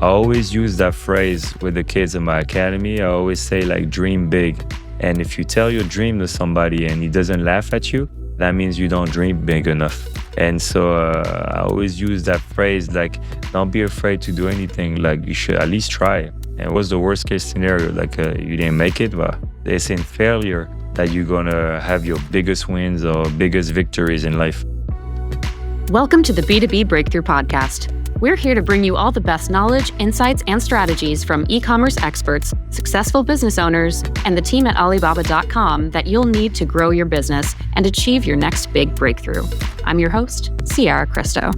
I always use that phrase with the kids in my academy. I always say like dream big. And if you tell your dream to somebody and he doesn't laugh at you, that means you don't dream big enough. And so I always use that phrase like, don't be afraid to do anything. Like you should at least try. And what's the worst case scenario? Like you didn't make it, but it's in failure that you're gonna have your biggest wins or biggest victories in life. Welcome to the B2B Breakthrough podcast. We're here to bring you all the best knowledge, insights, and strategies from e-commerce experts, successful business owners, and the team at Alibaba.com that you'll need to grow your business and achieve your next big breakthrough. I'm your host, Ciara Cristo.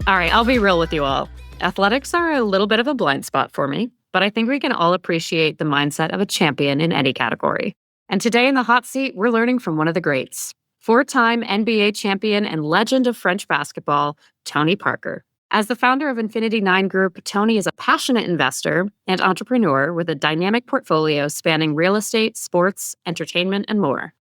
All right, I'll be real with you all. Athletics are a little bit of a blind spot for me, but I think we can all appreciate the mindset of a champion in any category. And today in the hot seat, we're learning from one of the greats. Four-time NBA champion and legend of French basketball, Tony Parker. As the founder of Infinity 9 Group, Tony is a passionate investor and entrepreneur with a dynamic portfolio spanning real estate, sports, entertainment, and more.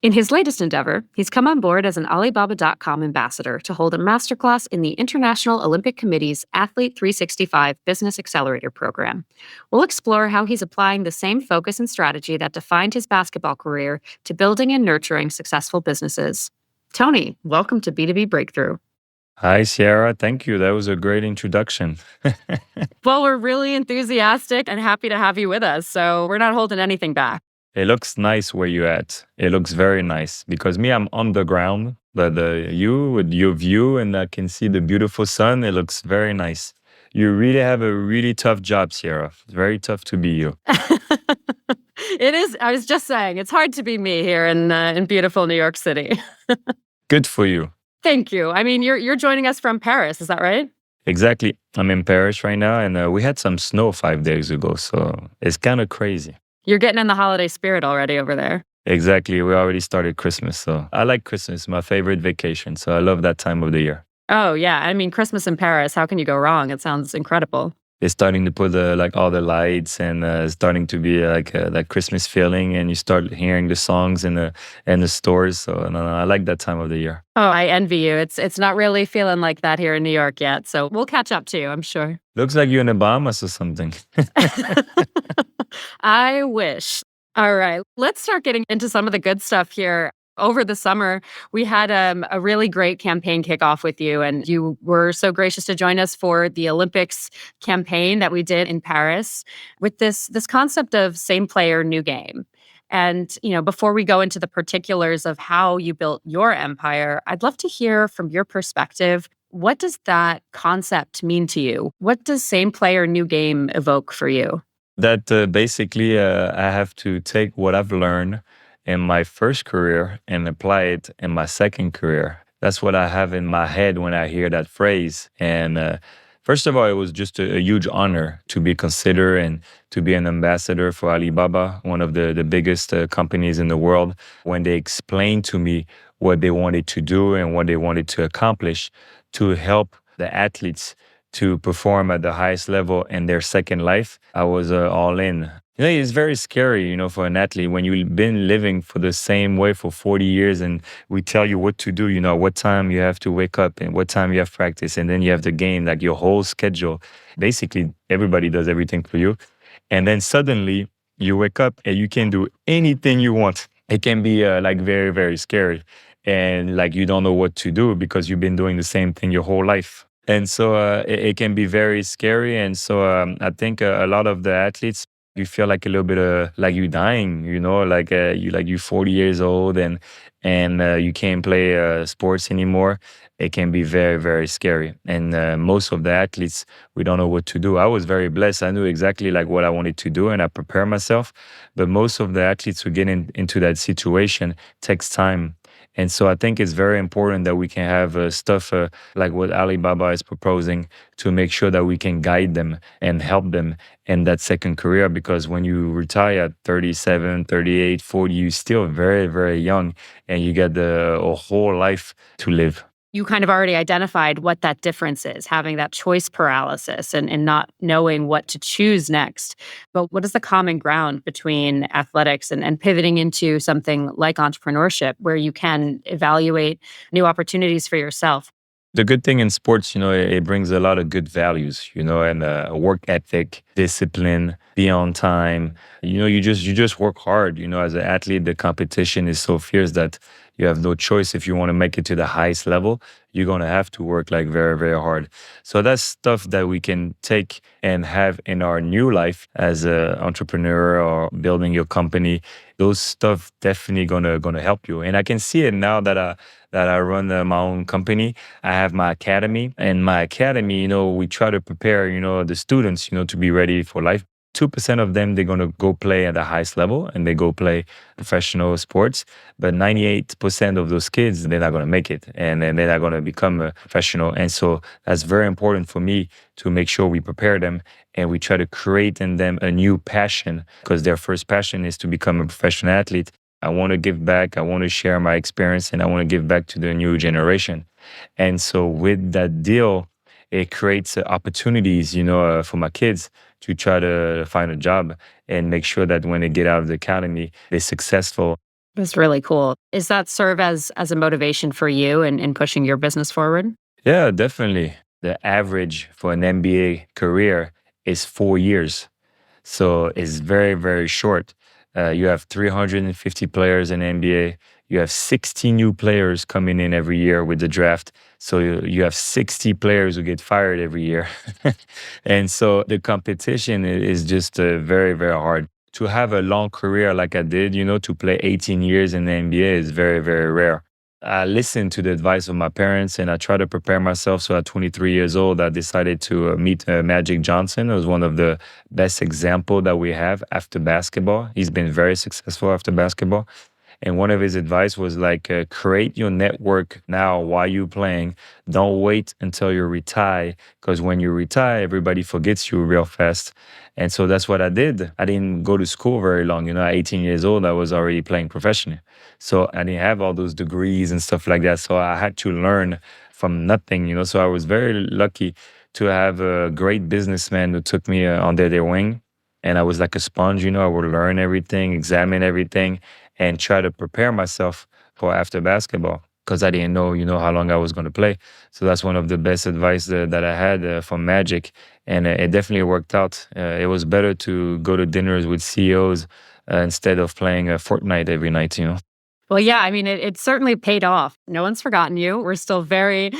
In his latest endeavor, he's come on board as an Alibaba.com ambassador to hold a masterclass in the International Olympic Committee's Athlete 365 Business Accelerator program. We'll explore how he's applying the same focus and strategy that defined his basketball career to building and nurturing successful businesses. Tony, welcome to B2B Breakthrough. Hi, Ciara. Thank you. That was a great introduction. Well, we're really enthusiastic and happy to have you with us, so we're not holding anything back. It looks nice where you're at. It looks very nice because me, I'm on the ground, but you with your view and I can see the beautiful sun. It looks very nice. You really have a really tough job, Ciara. It's very tough to be you. It is. I was just saying, it's hard to be me here in beautiful New York City. Good for you. Thank you. I mean, you're joining us from Paris, is that right? Exactly. I'm in Paris right now, and we had some snow 5 days ago, so it's kind of crazy. You're getting in the holiday spirit already over there. Exactly. We already started Christmas, so I like Christmas, my favorite vacation, so I love that time of the year. Oh, yeah. I mean, Christmas in Paris, how can you go wrong? It sounds incredible. It's starting to put all the lights and starting to be like that Christmas feeling, and you start hearing the songs in the stores. So no, I like that time of the year. Oh, I envy you. It's not really feeling like that here in New York yet. So we'll catch up to you, I'm sure. Looks like you're in the Bahamas or something. I wish. All right, let's start getting into some of the good stuff here. Over the summer, we had a really great campaign kickoff with you, and you were so gracious to join us for the Olympics campaign that we did in Paris with this concept of same player, new game. And, before we go into the particulars of how you built your empire, I'd love to hear from your perspective, what does that concept mean to you? What does same player, new game evoke for you? That basically I have to take what I've learned in my first career and apply it in my second career. That's what I have in my head when I hear that phrase. And first of all, it was just a huge honor to be considered and to be an ambassador for Alibaba, one of the biggest companies in the world. When they explained to me what they wanted to do and what they wanted to accomplish to help the athletes to perform at the highest level in their second life, I was all in. It's very scary, for an athlete when you've been living for the same way for 40 years and we tell you what to do, what time you have to wake up and what time you have practice. And then you have the game, like your whole schedule. Basically, everybody does everything for you. And then suddenly you wake up and you can do anything you want. It can be very, very scary. And you don't know what to do because you've been doing the same thing your whole life. And so it can be very scary. And so I think a lot of the athletes, you feel like a little bit like you're dying, you're 40 years old and you can't play sports anymore. It can be very, very scary. And most of the athletes, we don't know what to do. I was very blessed. I knew exactly what I wanted to do and I prepared myself. But most of the athletes who get into that situation takes time. And so I think it's very important that we can have stuff like what Alibaba is proposing to make sure that we can guide them and help them in that second career. Because when you retire at 37, 38, 40, you're still very, very young and you get a whole life to live. You kind of already identified what that difference is, having that choice paralysis and not knowing what to choose next. But what is the common ground between athletics and pivoting into something like entrepreneurship where you can evaluate new opportunities for yourself? The good thing in sports, it brings a lot of good values, and work ethic, discipline, be on time. You just work hard. As an athlete, the competition is so fierce that you have no choice. If you want to make it to the highest level, you're gonna have to work like very, very hard. So that's stuff that we can take and have in our new life as an entrepreneur or building your company. Those stuff definitely gonna help you. And I can see it now that I run my own company. I have my academy, and my academy, we try to prepare, the students, to be ready for life. 2% of them, they're going to go play at the highest level and they go play professional sports. But 98% of those kids, they're not going to make it and then they're not going to become a professional. And so that's very important for me to make sure we prepare them and we try to create in them a new passion because their first passion is to become a professional athlete. I want to give back. I want to share my experience and I want to give back to the new generation. And so with that deal, it creates opportunities, for my kids to try to find a job and make sure that when they get out of the academy, they're successful. That's really cool. Does that serve as a motivation for you in pushing your business forward? Yeah, definitely. The average for an MBA career is 4 years. So it's very, very short. You have 350 players in NBA. You have 60 new players coming in every year with the draft. So you have 60 players who get fired every year. And so the competition is just very, very hard. To have a long career like I did, to play 18 years in the NBA is very, very rare. I listened to the advice of my parents and I tried to prepare myself. So at 23 years old, I decided to meet Magic Johnson. It was one of the best example that we have after basketball. He's been very successful after basketball. And one of his advice was like, create your network now while you're playing. Don't wait until you retire, because when you retire, everybody forgets you real fast. And so that's what I did. I didn't go to school very long. At 18 years old, I was already playing professionally. So I didn't have all those degrees and stuff like that. So I had to learn from nothing. So I was very lucky to have a great businessman who took me under their wing. And I was like a sponge, I would learn everything, examine everything, and try to prepare myself for after basketball because I didn't know, how long I was going to play. So that's one of the best advice that I had from Magic. And it definitely worked out. It was better to go to dinners with CEOs instead of playing Fortnite every night. Well, yeah, I mean, it certainly paid off. No one's forgotten you. We're still very,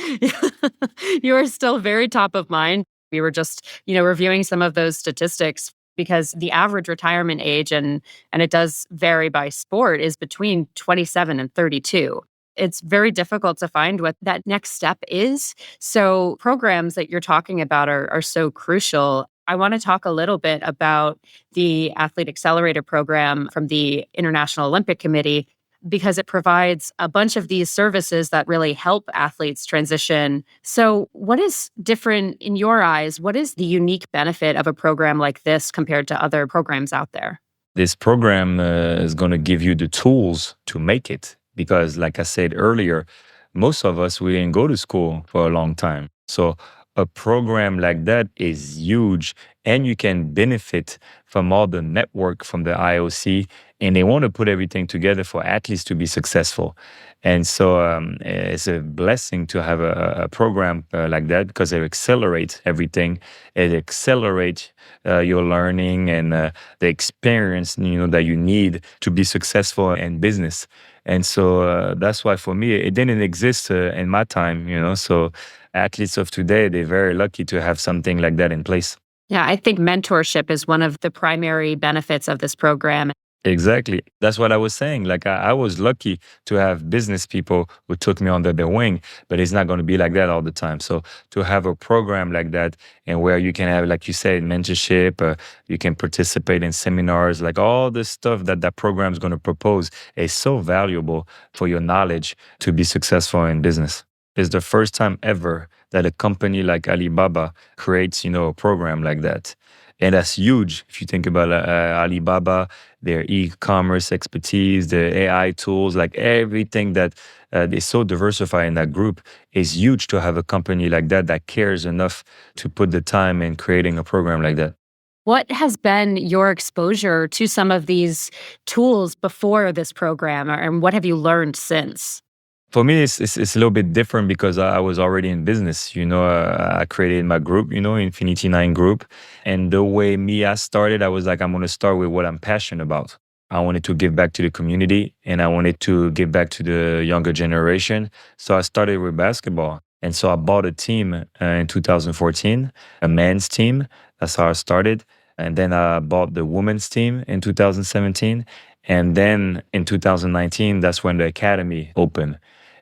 you are still very top of mind. We were just, reviewing some of those statistics because the average retirement age, and it does vary by sport, is between 27 and 32. It's very difficult to find what that next step is. So programs that you're talking about are so crucial. I want to talk a little bit about the Athlete Accelerator program from the International Olympic Committee because it provides a bunch of these services that really help athletes transition. So, what is different in your eyes? What is the unique benefit of a program like this compared to other programs out there? This program is going to give you the tools to make it because like I said earlier, most of us we didn't go to school for a long time. So a program like that is huge and you can benefit from all the network from the IOC and they want to put everything together for athletes to be successful. And so it's a blessing to have a program like that because it accelerates everything. It accelerates your learning and the experience that you need to be successful in business. And so that's why for me it didn't exist in my time. So athletes of today they're very lucky to have something like that in place. Yeah, I think mentorship is one of the primary benefits of this program. Exactly. That's what I was saying. Like I was lucky to have business people who took me under their wing, but it's not going to be like that all the time. So to have a program like that and where you can have, like you said, mentorship, you can participate in seminars, like all the stuff that program is going to propose is so valuable for your knowledge to be successful in business. It's the first time ever that a company like Alibaba creates, a program like that. And that's huge if you think about Alibaba, their e-commerce expertise, the AI tools, like everything that is so diversified in that group is huge to have a company like that cares enough to put the time in creating a program like that. What has been your exposure to some of these tools before this program, and what have you learned since? For me, it's a little bit different because I was already in business. I created my group, Infinity Nine Group. And the way I started, I was like, I'm going to start with what I'm passionate about. I wanted to give back to the community and I wanted to give back to the younger generation. So I started with basketball. And so I bought a team in 2014, a men's team. That's how I started. And then I bought the women's team in 2017. And then in 2019, that's when the academy opened.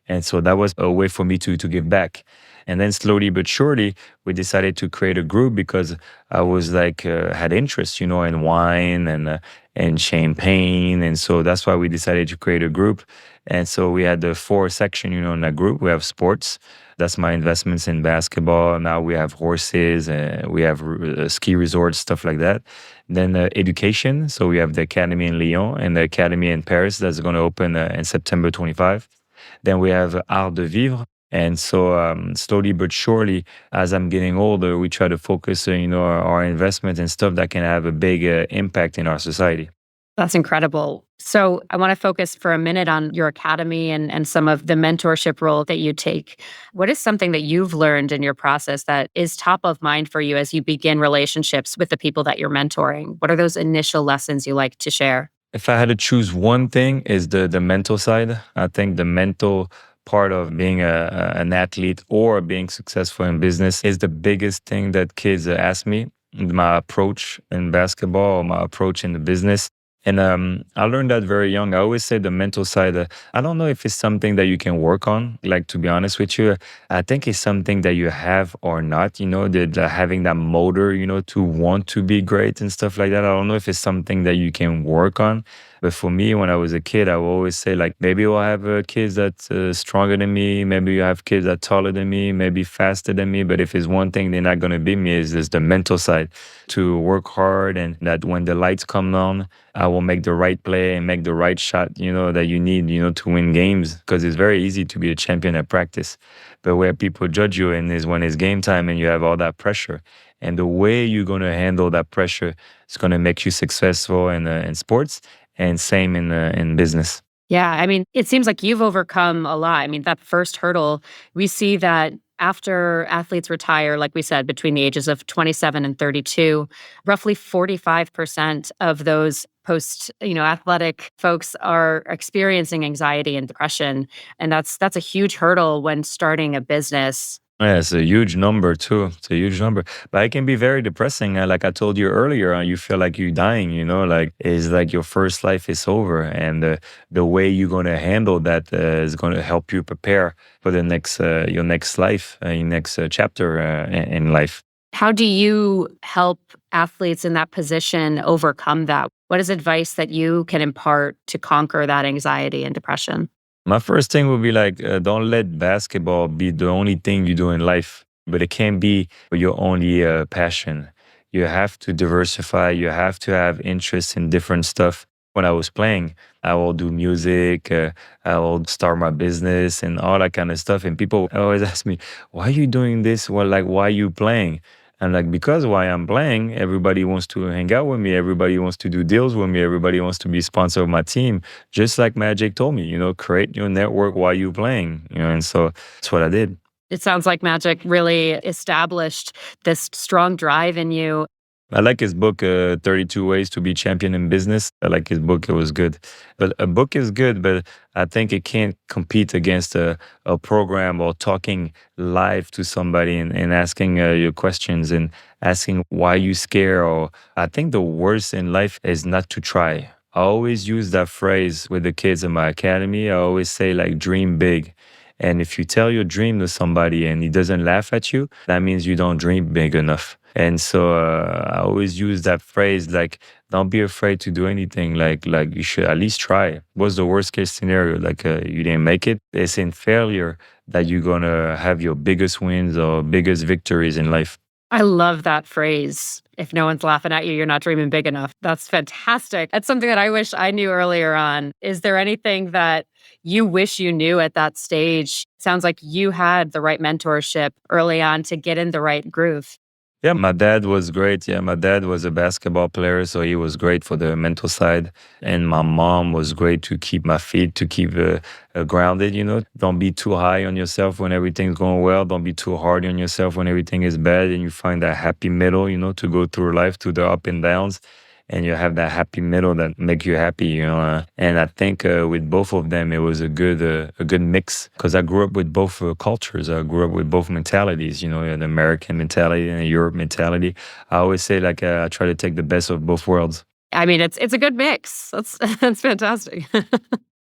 And so that was a way for me to give back. And then slowly but surely, we decided to create a group because I was like, had interest, in wine and champagne. And so that's why we decided to create a group. And so we had the four section, in that group. We have sports. That's my investments in basketball. Now we have horses, we have ski resorts, stuff like that. Then education. So we have the academy in Lyon and the academy in Paris that's going to open in September 25. Then we have Art de Vivre. And so slowly but surely, as I'm getting older, we try to focus, our investments and stuff that can have a big impact in our society. That's incredible. So I want to focus for a minute on your academy and some of the mentorship role that you take. What is something that you've learned in your process that is top of mind for you as you begin relationships with the people that you're mentoring? What are those initial lessons you like to share? If I had to choose one thing, is the mental side. I think the mental part of being an athlete or being successful in business is the biggest thing that kids ask me. My approach in basketball, or my approach in the business. And I learned that very young. I always say the mental side. I don't know if it's something that you can work on. Like, to be honest with you, I think it's something that you have or not. That having that motor, to want to be great and stuff like that. I don't know if it's something that you can work on. But for me, when I was a kid, I would always say, like, maybe I'll have kids that's stronger than me. Maybe you have kids that taller than me, maybe faster than me. But if it's one thing they're not going to be me is the mental side, to work hard, and that when the lights come on, I will make the right play and make the right shot, that you need, to win games. Because it's very easy to be a champion at practice. But where people judge you and is when it's game time and you have all that pressure. And the way you're going to handle that pressure is going to make you successful in sports and same in business. Yeah, I mean, it seems like you've overcome a lot. I mean, that first hurdle, we see that after athletes retire, like we said, between the ages of 27 and 32, roughly 45% of those post, athletic folks are experiencing anxiety and depression. And that's a huge hurdle when starting a business. Yeah, it's a huge number too. It's a huge number, but it can be very depressing. Like I told you earlier, you feel like you're dying. Like it's like your first life is over, and the way you're gonna handle that is gonna help you prepare for the next your next life, your next chapter in life. How do you help athletes in that position overcome that? What is advice that you can impart to conquer that anxiety and depression? My first thing would be like, don't let basketball be the only thing you do in life, but it can't be your only passion. You have to diversify. You have to have interest in different stuff. When I was playing, I will do music, I will start my business and all that kind of stuff. And people always ask me, why are you doing this? Well, like, why are you playing? And like, because why I'm playing, everybody wants to hang out with me. Everybody wants to do deals with me. Everybody wants to be sponsor of my team. Just like Magic told me, create your network while you playing, and so that's what I did. It sounds like Magic really established this strong drive in you. I like his book, 32 Ways to be Champion in Business. I like his book. It was good. But a book is good, but I think it can't compete against a program or talking live to somebody and asking your questions and asking why you scare. Or I think the worst in life is not to try. I always use that phrase with the kids in my academy. I always say, like, dream big. And if you tell your dream to somebody and he doesn't laugh at you, that means you don't dream big enough. And so I always use that phrase, like, don't be afraid to do anything. Like you should at least try. What's the worst case scenario? Like you didn't make it. It's in failure that you're gonna have your biggest wins or biggest victories in life. I love that phrase. If no one's laughing at you, you're not dreaming big enough. That's fantastic. That's something that I wish I knew earlier on. Is there anything that you wish you knew at that stage? Sounds like you had the right mentorship early on to get in the right groove. Yeah, my dad was great. Yeah, my dad was a basketball player, so he was great for the mental side. And my mom was great to keep my feet, to keep grounded. Don't be too high on yourself when everything's going well. Don't be too hard on yourself when everything is bad. And you find that happy middle, to go through life, to the up and downs. And you have that happy middle that make you happy, and I think with both of them, it was a good mix because I grew up with both cultures. I grew up with both mentalities, an American mentality and a Europe mentality. I always say like I try to take the best of both worlds. I mean, it's a good mix. That's that's fantastic.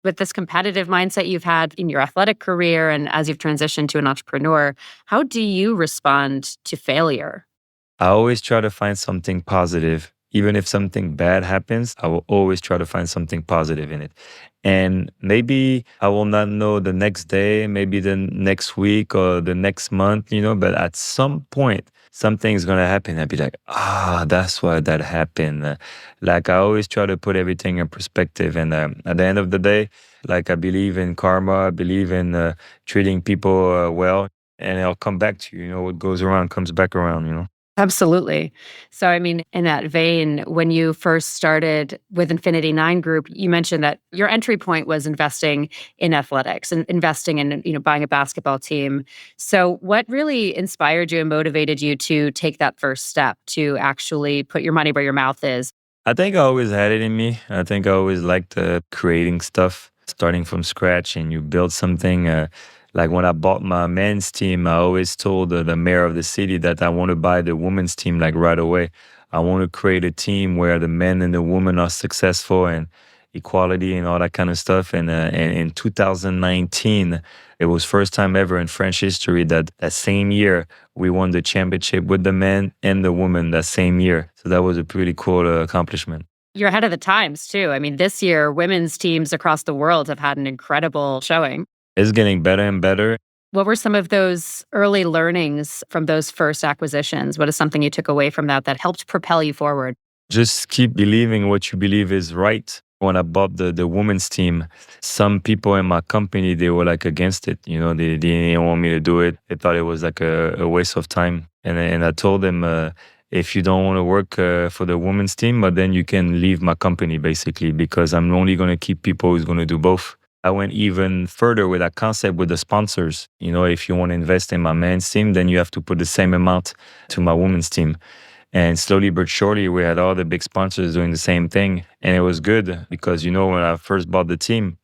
With this competitive mindset you've had in your athletic career and as you've transitioned to an entrepreneur, how do you respond to failure? I always try to find something positive. Even if something bad happens, I will always try to find something positive in it. And maybe I will not know the next day, maybe the next week or the next month, but at some point, something's going to happen. I'll be like, that's why that happened. Like I always try to put everything in perspective. And at the end of the day, like I believe in karma, I believe in treating people well, and it'll come back to you. What goes around comes back around. Absolutely. So, I mean, in that vein, when you first started with Infinity Nine Group, you mentioned that your entry point was investing in athletics and investing in, buying a basketball team. So, what really inspired you and motivated you to take that first step to actually put your money where your mouth is? I think I always had it in me. I think I always liked creating stuff, starting from scratch, and you build something. Like when I bought my men's team, I always told the mayor of the city that I want to buy the women's team like right away. I want to create a team where the men and the women are successful and equality and all that kind of stuff. And in 2019, it was first time ever in French history that same year we won the championship with the men and the women that same year. So that was a pretty cool accomplishment. You're ahead of the times, too. I mean, this year, women's teams across the world have had an incredible showing. It's getting better and better. What were some of those early learnings from those first acquisitions? What is something you took away from that helped propel you forward? Just keep believing what you believe is right. When I bought the women's team, some people in my company, they were like against it. They didn't want me to do it. They thought it was like a waste of time. And I told them, if you don't want to work for the women's team, but then you can leave my company basically, because I'm only going to keep people who's going to do both. I went even further with that concept with the sponsors. If you want to invest in my men's team, then you have to put the same amount to my women's team. And slowly but surely, we had all the big sponsors doing the same thing. And it was good because, when I first bought the team,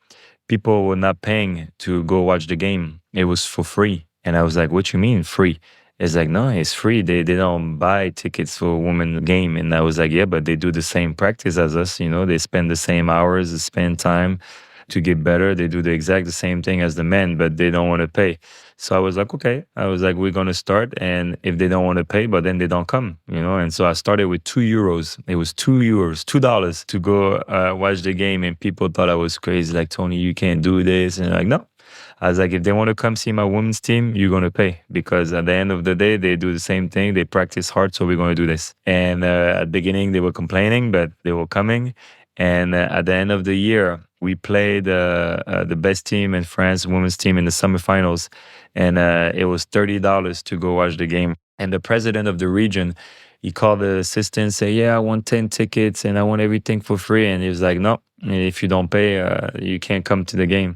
people were not paying to go watch the game. It was for free. And I was like, what you mean free? It's like, no, it's free. They don't buy tickets for a women's game. And I was like, yeah, but they do the same practice as us. They spend the same hours, they spend time to get better. They do the same thing as the men, but they don't want to pay. So I was like, okay. I was like, we're going to start. And if they don't want to pay, but then they don't come, And so I started with €2. It was €2, $2 to go watch the game. And people thought I was crazy. Like, Tony, you can't do this. And like, no. I was like, if they want to come see my women's team, you're going to pay. Because at the end of the day, they do the same thing. They practice hard. So we're going to do this. And at the beginning, they were complaining, but they were coming. And at the end of the year, we played the best team in France, women's team, in the semifinals. And it was $30 to go watch the game. And the president of the region, he called the assistant and said, yeah, I want 10 tickets and I want everything for free. And he was like, no, if you don't pay, you can't come to the game.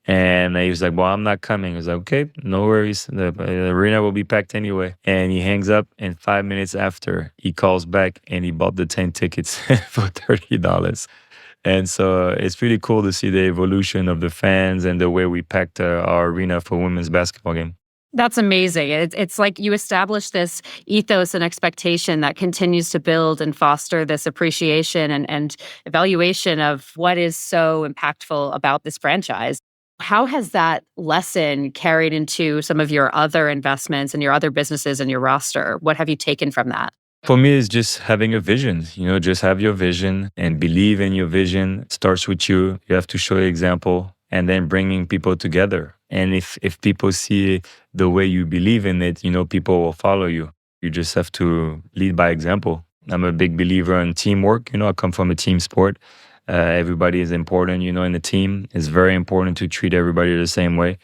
And he was like, well, I'm not coming. I was like, okay, no worries. The arena will be packed anyway. And he hangs up, and 5 minutes after, he calls back and he bought the 10 tickets for $30. And so it's pretty cool to see the evolution of the fans and the way we packed our arena for women's basketball game. That's amazing. It's like you establish this ethos and expectation that continues to build and foster this appreciation and evaluation of what is so impactful about this franchise. How has that lesson carried into some of your other investments and your other businesses and your roster? What have you taken from that? For me, it's just having a vision. Just have your vision and believe in your vision. It starts with you. You have to show your example and then bringing people together. And if people see the way you believe in it, people will follow you. You just have to lead by example. I'm a big believer in teamwork. I come from a team sport. Everybody is important, in the team. It's very important to treat everybody the same way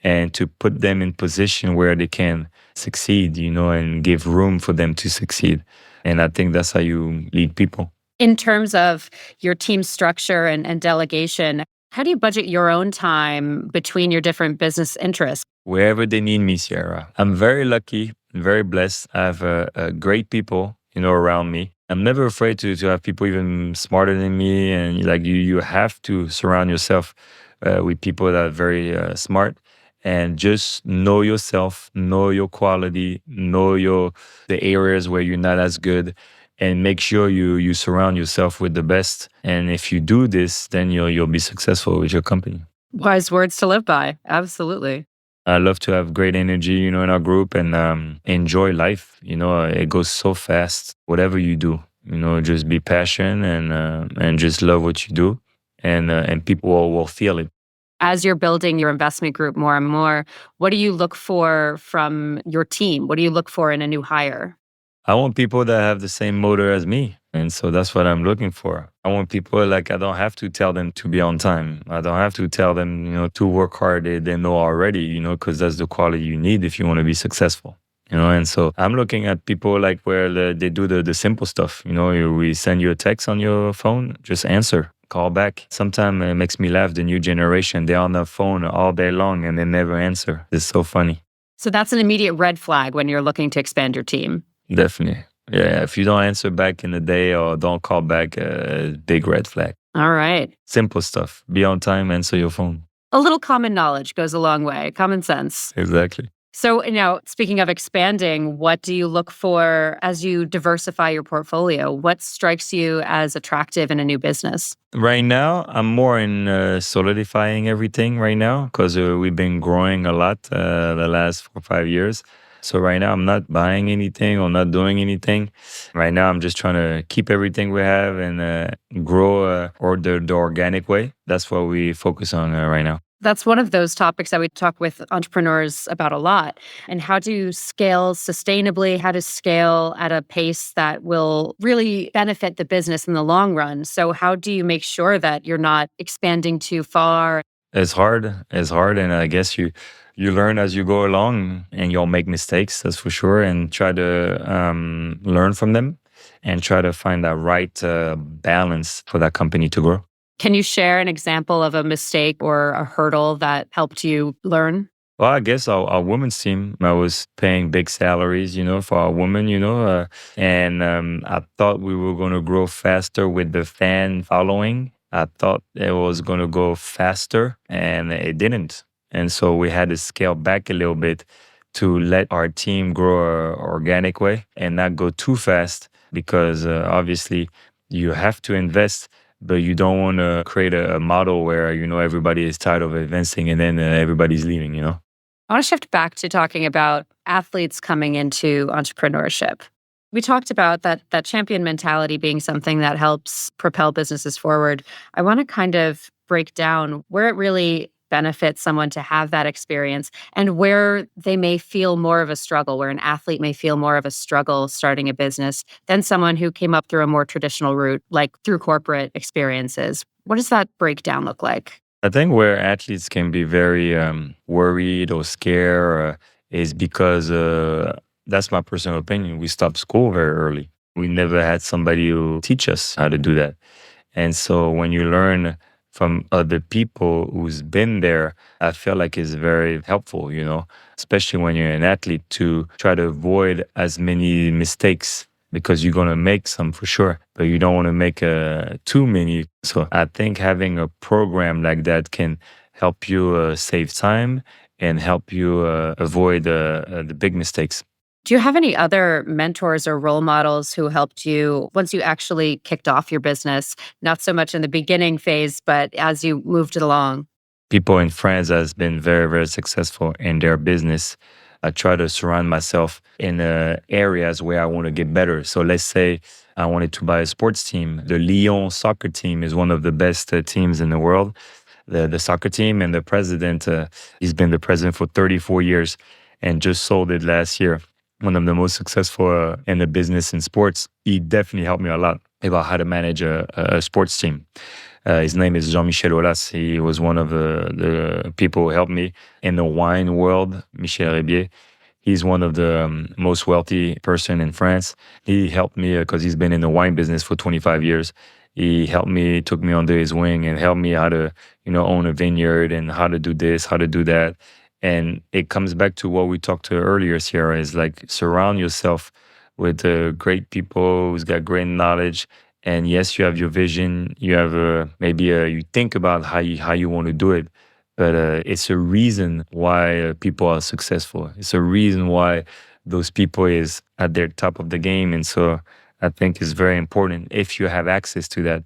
and to put them in position where they can succeed, and give room for them to succeed. And I think that's how you lead people. In terms of your team structure and delegation, how do you budget your own time between your different business interests? Wherever they need me, Sierra. I'm very lucky, very blessed. I have great people, around me. I'm never afraid to have people even smarter than me. And like you have to surround yourself with people that are very smart and just know yourself, know your quality, know the areas where you're not as good, and make sure you surround yourself with the best. And if you do this, then you'll be successful with your company. Wise words to live by. Absolutely. I love to have great energy, in our group and enjoy life. It goes so fast. Whatever you do, just be passionate and just love what you do, and people will feel it. As you're building your investment group more and more, what do you look for from your team? What do you look for in a new hire? I want people that have the same motor as me. And so that's what I'm looking for. I want people like I don't have to tell them to be on time. I don't have to tell them, to work hard. They know already, because that's the quality you need if you want to be successful. And so I'm looking at people like where they do the simple stuff. We send you a text on your phone, just answer, call back. Sometimes it makes me laugh. The new generation, they're on their phone all day long and they never answer. It's so funny. So that's an immediate red flag when you're looking to expand your team. Definitely. Yeah, if you don't answer back in the day or don't call back, big red flag. All right. Simple stuff. Be on time, answer your phone. A little common knowledge goes a long way, common sense. Exactly. So now, speaking of expanding, what do you look for as you diversify your portfolio? What strikes you as attractive in a new business? Right now, I'm more in solidifying everything right now because we've been growing a lot the last 4 or 5 years. So right now, I'm not buying anything or not doing anything. Right now, I'm just trying to keep everything we have and grow or the organic way. That's what we focus on right now. That's one of those topics that we talk with entrepreneurs about a lot. And how to scale sustainably, how to scale at a pace that will really benefit the business in the long run. So how do you make sure that you're not expanding too far? It's hard. It's hard, and I guess you learn as you go along, and you'll make mistakes. That's for sure, and try to learn from them, and try to find that right balance for that company to grow. Can you share an example of a mistake or a hurdle that helped you learn? Well, I guess our women's team, I was paying big salaries, for our women, and I thought we were going to grow faster with the fan following. I thought it was going to go faster, and it didn't. And so we had to scale back a little bit to let our team grow a organic way and not go too fast because obviously you have to invest, but you don't want to create a model where, everybody is tired of investing and then everybody's leaving. I want to shift back to talking about athletes coming into entrepreneurship. We talked about that champion mentality being something that helps propel businesses forward. I want to kind of break down where it really benefits someone to have that experience and where they may feel more of a struggle, where an athlete may feel more of a struggle starting a business than someone who came up through a more traditional route, like through corporate experiences. What does that breakdown look like? I think where athletes can be very worried or scared is because that's my personal opinion. We stopped school very early. We never had somebody who teach us how to do that. And so when you learn from other people who's been there, I feel like it's very helpful, especially when you're an athlete to try to avoid as many mistakes because you're going to make some for sure, but you don't want to make too many. So I think having a program like that can help you save time and help you avoid the big mistakes. Do you have any other mentors or role models who helped you once you actually kicked off your business? Not so much in the beginning phase, but as you moved it along? People in France has been very, very successful in their business. I try to surround myself in areas where I want to get better. So let's say I wanted to buy a sports team. The Lyon soccer team is one of the best teams in the world. The soccer team and the president, he's been the president for 34 years and just sold it last year. One of the most successful in the business in sports. He definitely helped me a lot about how to manage a sports team. His name is Jean-Michel Aulas. He was one of the people who helped me in the wine world, Michel Rebier. He's one of the most wealthy person in France. He helped me because he's been in the wine business for 25 years. He helped me, took me under his wing and helped me how to, own a vineyard and how to do this, how to do that. And it comes back to what we talked to earlier, Ciara, is like surround yourself with great people who's got great knowledge. And yes, you have your vision. You have maybe you think about how you want to do it, but it's a reason why people are successful. It's a reason why those people is at their top of the game. And so I think it's very important if you have access to that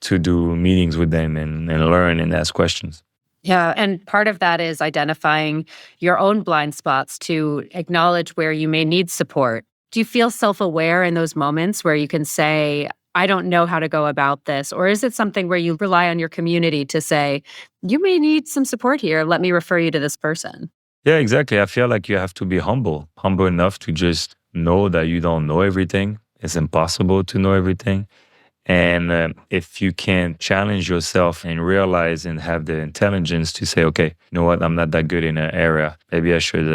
to do meetings with them and learn and ask questions. Yeah. And part of that is identifying your own blind spots to acknowledge where you may need support. Do you feel self aware in those moments where you can say, I don't know how to go about this? Or is it something where you rely on your community to say, you may need some support here. Let me refer you to this person? Yeah, exactly. I feel like you have to be humble enough to just know that you don't know everything. It's impossible to know everything. And if you can challenge yourself and realize and have the intelligence to say, okay, you know what, I'm not that good in an area. Maybe I should,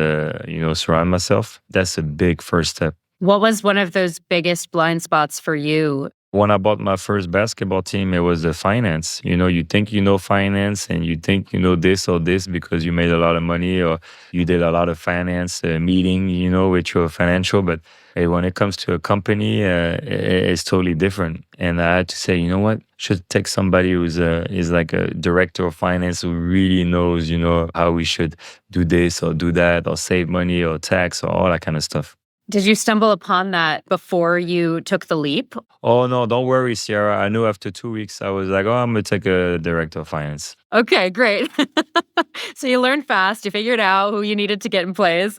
surround myself. That's a big first step. What was one of those biggest blind spots for you? When I bought my first basketball team, it was the finance. You think you know finance and you think you know this or this because you made a lot of money or you did a lot of finance meeting, with your financial. But hey, when it comes to a company, it's totally different. And I had to say, you know what? Should take somebody who's is like a director of finance who really knows, how we should do this or do that or save money or tax or all that kind of stuff. Did you stumble upon that before you took the leap? Oh no, don't worry, Ciara. I knew after 2 weeks I was like, oh, I'm gonna take a director of finance. Okay, great. So you learned fast, you figured out who you needed to get in place.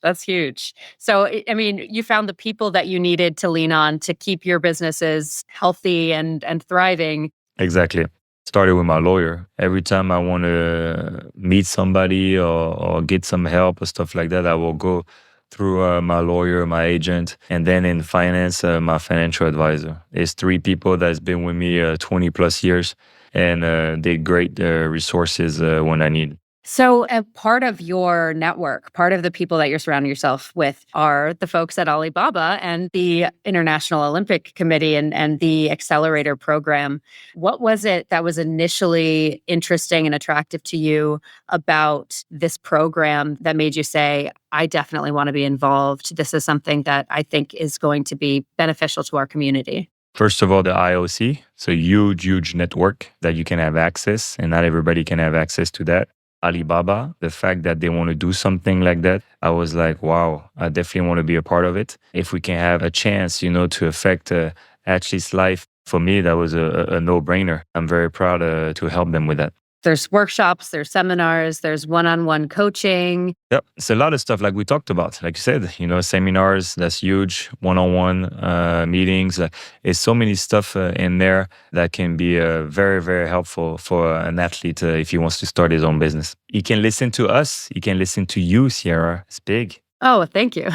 That's huge. So, I mean, you found the people that you needed to lean on to keep your businesses healthy and thriving. Exactly. Started with my lawyer. Every time I want to meet somebody or get some help or stuff like that, I will go through my lawyer, my agent, and then in finance, my financial advisor. It's three people that's been with me 20 plus years and they're great resources when I need. So, a part of your network, part of the people that you're surrounding yourself with are the folks at Alibaba and the International Olympic Committee and the Accelerator program. What was it that was initially interesting and attractive to you about this program that made you say, I definitely want to be involved? This is something that I think is going to be beneficial to our community. First of all, the IOC. It's a huge, huge network that you can have access, and not everybody can have access to that. Alibaba, the fact that they want to do something like that, I was like, wow, I definitely want to be a part of it. If we can have a chance, to affect Ashley's life, for me, that was a no-brainer. I'm very proud to help them with that. There's workshops, there's seminars, there's one-on-one coaching. Yep. It's a lot of stuff like we talked about. Like you said, seminars, that's huge, one-on-one meetings. There's so many stuff in there that can be very, very helpful for an athlete if he wants to start his own business. He can listen to us. He can listen to you, Ciara. It's big. Oh, thank you.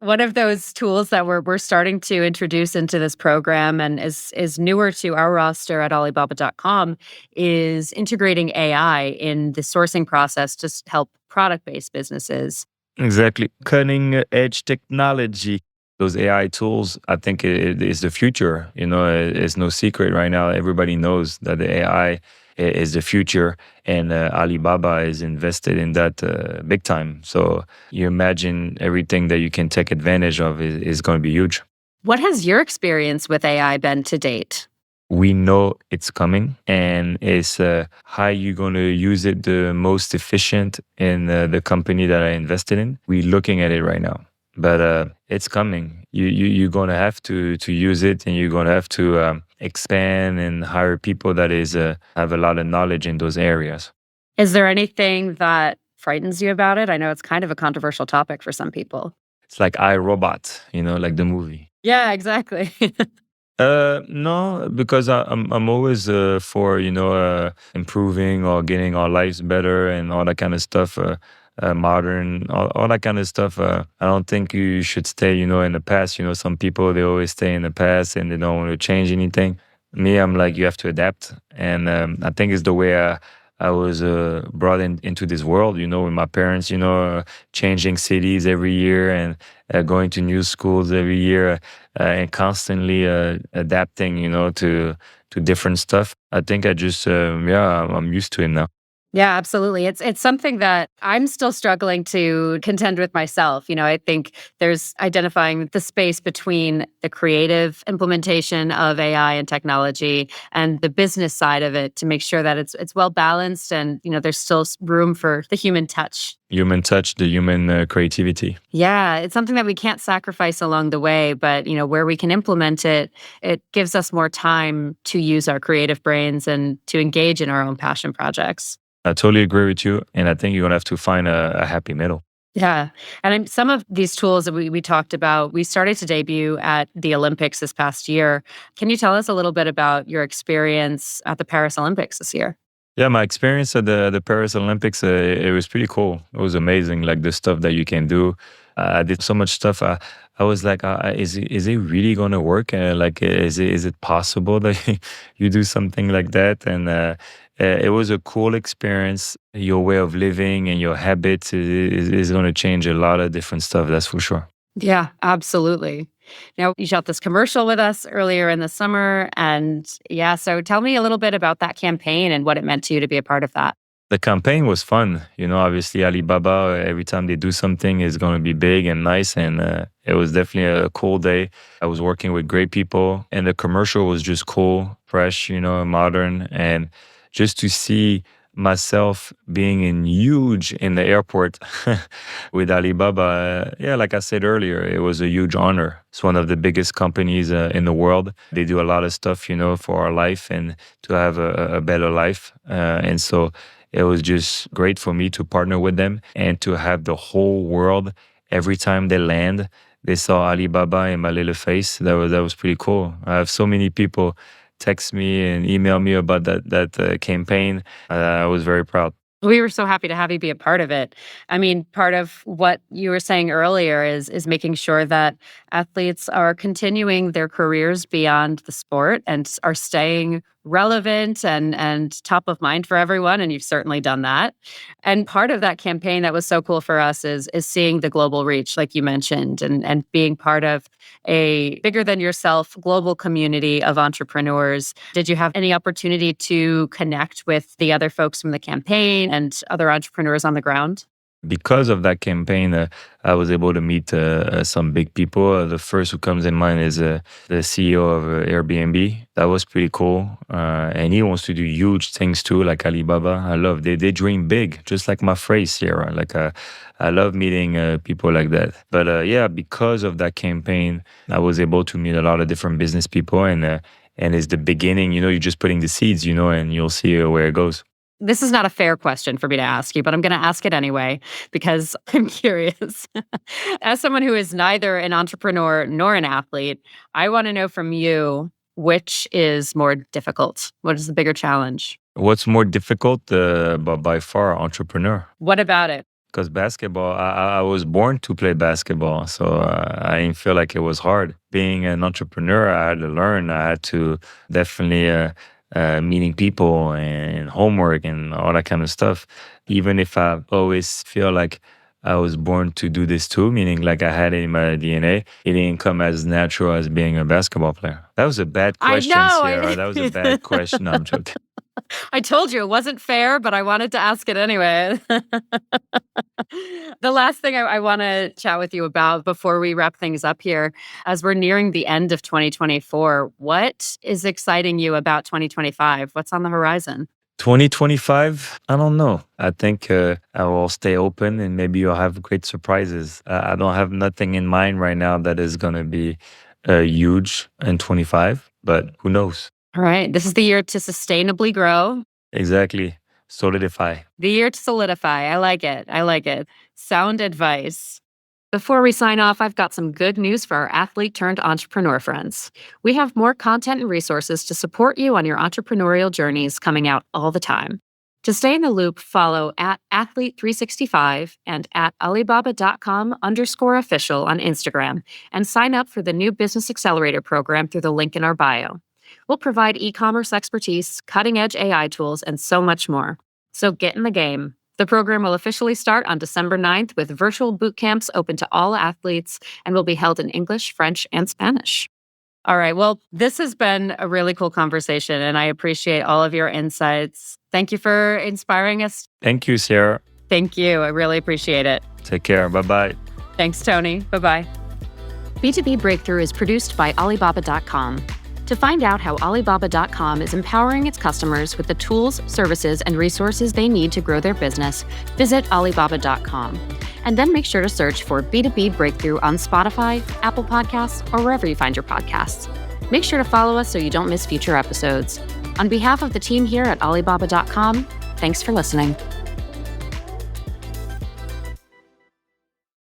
One of those tools that we're starting to introduce into this program and is newer to our roster at Alibaba.com is integrating AI in the sourcing process to help product-based businesses. Exactly. Cutting edge technology. Those AI tools, I think it is the future. It's no secret right now. Everybody knows that the AI is the future, and Alibaba is invested in that big time. So you imagine everything that you can take advantage of is going to be huge. What has your experience with AI been to date? We know it's coming, and it's how you're going to use it the most efficient in the company that I invested in. We're looking at it right now. But it's coming. You're going to have to use it, and you're going to have to expand and hire people that have a lot of knowledge in those areas. Is there anything that frightens you about it? I know it's kind of a controversial topic for some people. It's like iRobot, like the movie. Yeah, exactly. No, because I'm always for improving or getting our lives better and all that kind of stuff. Modern, all that kind of stuff. I don't think you should stay, in the past. Some people, they always stay in the past and they don't want to change anything. Me, I'm like, you have to adapt. And I think it's the way I was brought into this world, with my parents, changing cities every year and going to new schools every year and constantly adapting, to different stuff. I think I just, yeah, I'm used to it now. Yeah, absolutely. It's something that I'm still struggling to contend with myself. I think there's identifying the space between the creative implementation of AI and technology and the business side of it to make sure that it's well balanced and there's still room for the human touch. Human touch, the human creativity. Yeah, it's something that we can't sacrifice along the way, but where we can implement it, it gives us more time to use our creative brains and to engage in our own passion projects. I totally agree with you. And I think you're going to have to find a happy middle. Yeah. And some of these tools that we talked about, we started to debut at the Olympics this past year. Can you tell us a little bit about your experience at the Paris Olympics this year? Yeah, my experience at the Paris Olympics, it was pretty cool. It was amazing, like the stuff that you can do. I did so much stuff. I was like, is it really gonna work? Like, is it possible that you do something like that? And it was a cool experience. Your way of living and your habits is gonna change a lot of different stuff. That's for sure. Yeah, absolutely. Now, you shot this commercial with us earlier in the summer. And yeah, so tell me a little bit about that campaign and what it meant to you to be a part of that. The campaign was fun. Obviously Alibaba, every time they do something is going to be big and nice. And it was definitely a cool day. I was working with great people and the commercial was just cool, fresh, modern. And just to see myself being huge in the airport with Alibaba, yeah, like I said earlier, it was a huge honor. It's one of the biggest companies in the world. They do a lot of stuff, for our life and to have a better life. And so it was just great for me to partner with them and to have the whole world every time they land. They saw Alibaba in my little face. That was pretty cool. I have so many people text me and email me about that campaign. I was very proud. We were so happy to have you be a part of it. I mean, part of what you were saying earlier is making sure that athletes are continuing their careers beyond the sport and are staying relevant and top of mind for everyone, and you've certainly done that. And part of that campaign that was so cool for us is seeing the global reach, like you mentioned, and being part of a bigger than yourself global community of entrepreneurs. Did you have any opportunity to connect with the other folks from the campaign and other entrepreneurs on the ground? Because of that campaign, I was able to meet some big people. The first who comes in mind is the CEO of Airbnb. That was pretty cool. And he wants to do huge things too, like Alibaba. I love they dream big, just like my phrase, Ciara. Like I love meeting people like that. But yeah, because of that campaign, I was able to meet a lot of different business people, and it's the beginning. You're just putting the seeds, and you'll see where it goes. This is not a fair question for me to ask you, but I'm going to ask it anyway because I'm curious. As someone who is neither an entrepreneur nor an athlete, I want to know from you which is more difficult? What is the bigger challenge? What's more difficult? But by far, entrepreneur. What about it? Because basketball, I was born to play basketball, so I didn't feel like it was hard. Being an entrepreneur, I had to learn. I had to definitely meeting people and homework and all that kind of stuff. Even if I always feel like I was born to do this too, meaning like I had it in my DNA, it didn't come as natural as being a basketball player. That was a bad I question, know. Ciara. That was a bad question. No, I'm joking. I told you it wasn't fair, but I wanted to ask it anyway. The last thing I want to chat with you about before we wrap things up here, as we're nearing the end of 2024, what is exciting you about 2025? What's on the horizon? 2025, I don't know. I think I will stay open and maybe you'll have great surprises. I don't have nothing in mind right now that is going to be huge in 25, but who knows? All right. This is the year to sustainably grow, Exactly. Solidify. the year to solidify. I like it. I like it. Sound advice. Before we sign off, I've got some good news for our athlete turned entrepreneur friends. We have more content and resources to support you on your entrepreneurial journeys coming out all the time. To stay in the loop, follow at Athlete365 and at Alibaba.com_official on Instagram and sign up for the new Business Accelerator program through the link in our bio. We'll provide e commerce expertise, cutting edge AI tools, and so much more. So get in the game. The program will officially start on December 9th with virtual boot camps open to all athletes and will be held in English, French, and Spanish. All right. Well, this has been a really cool conversation, and I appreciate all of your insights. Thank you for inspiring us. Thank you, Ciara. Thank you. I really appreciate it. Take care. Bye-bye. Thanks, Tony. Bye-bye. B2B Breakthrough is produced by Alibaba.com. To find out how Alibaba.com is empowering its customers with the tools, services, and resources they need to grow their business, visit Alibaba.com. And then make sure to search for B2B Breakthrough on Spotify, Apple Podcasts, or wherever you find your podcasts. Make sure to follow us so you don't miss future episodes. On behalf of the team here at Alibaba.com, thanks for listening.